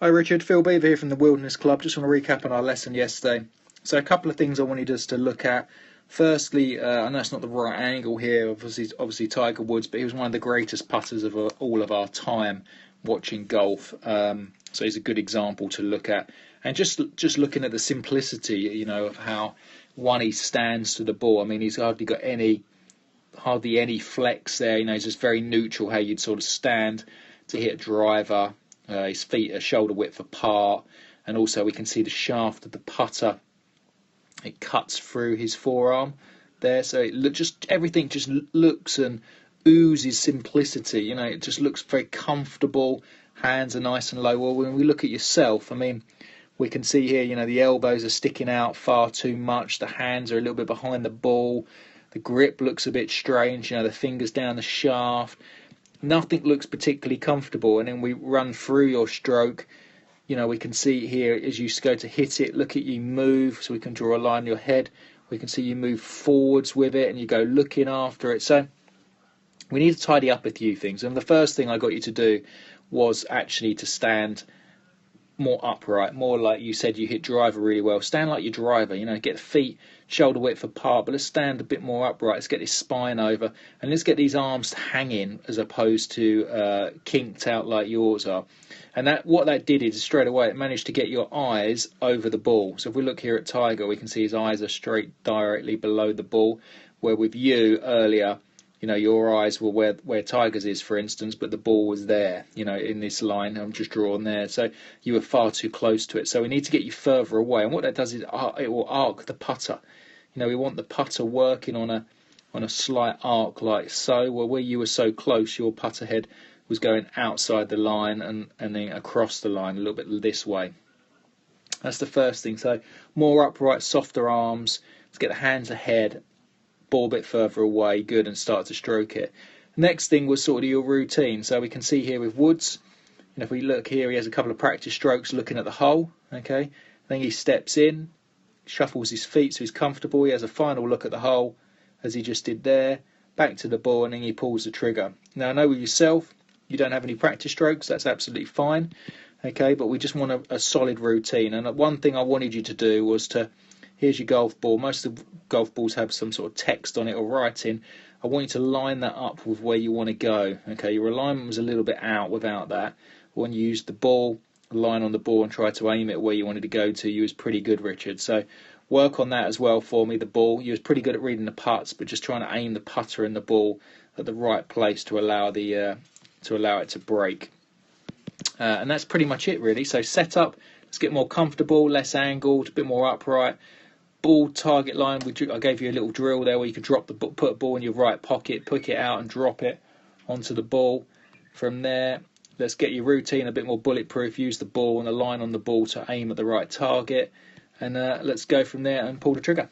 Hi Richard, Phil Beever here from the Wilderness Club. Just want to recap on our lesson yesterday. So a couple of things I wanted us to look at. Firstly, I know it's not the right angle here, obviously Tiger Woods, but he was one of the greatest putters of all of our time watching golf. So he's a good example to look at. And just looking at the simplicity, of how he stands to the ball. I mean, he's hardly got hardly any flex there. He's just very neutral how you'd sort of stand to hit a driver. His feet are shoulder width apart, and also we can see the shaft of the putter. It cuts through his forearm there, so everything just looks and oozes simplicity. It just looks very comfortable. Hands are nice and low. Well, when we look at yourself, I mean, we can see here, the elbows are sticking out far too much. The hands are a little bit behind the ball. The grip looks a bit strange. The fingers down the shaft. Nothing looks particularly comfortable. And then we run through your stroke. We can see here as you go to hit it, look at you move. So we can draw a line in your head. We can see you move forwards with it and you go looking after it. So we need to tidy up a few things. And the first thing I got you to do was actually to stand more upright, more like you said you hit driver really well. Stand like your driver, get the feet shoulder width apart, but let's stand a bit more upright. Let's get this spine over and let's get these arms hanging as opposed to kinked out like yours are. And what that did is straight away it managed to get your eyes over the ball. So if we look here at Tiger, we can see his eyes are straight directly below the ball, where with you earlier, your eyes were where Tiger's is, for instance, but the ball was there, in this line I'm just drawing there. So you were far too close to it. So we need to get you further away. And what that does is it will arc the putter. We want the putter working on a slight arc like so. Well, where you were so close, your putter head was going outside the line and then across the line a little bit this way. That's the first thing. So more upright, softer arms. Let's get the hands ahead. Ball a bit further away, good, and start to stroke it. Next thing was sort of your routine. So we can see here with Woods, if we look here, he has a couple of practice strokes looking at the hole. Okay, then he steps in, shuffles his feet so he's comfortable. He has a final look at the hole, as he just did there. Back to the ball, and then he pulls the trigger. Now I know with yourself, you don't have any practice strokes. That's absolutely fine. Okay, but we just want a solid routine. And one thing I wanted you to do was to. Here's your golf ball. Most of the golf balls have some sort of text on it or writing. I want you to line that up with where you want to go. Okay, your alignment was a little bit out without that. When you used the ball, line on the ball and try to aim it where you wanted to go to, you was pretty good, Richard. So work on that as well for me, the ball. You was pretty good at reading the putts, but just trying to aim the putter and the ball at the right place to allow it to break. And that's pretty much it, really. So set up, let's get more comfortable, less angled, a bit more upright. Ball target line. I gave you a little drill there where you could put a ball in your right pocket, pick it out and drop it onto the ball. From there, let's get your routine a bit more bulletproof. Use the ball and a line on the ball to aim at the right target, and let's go from there and pull the trigger.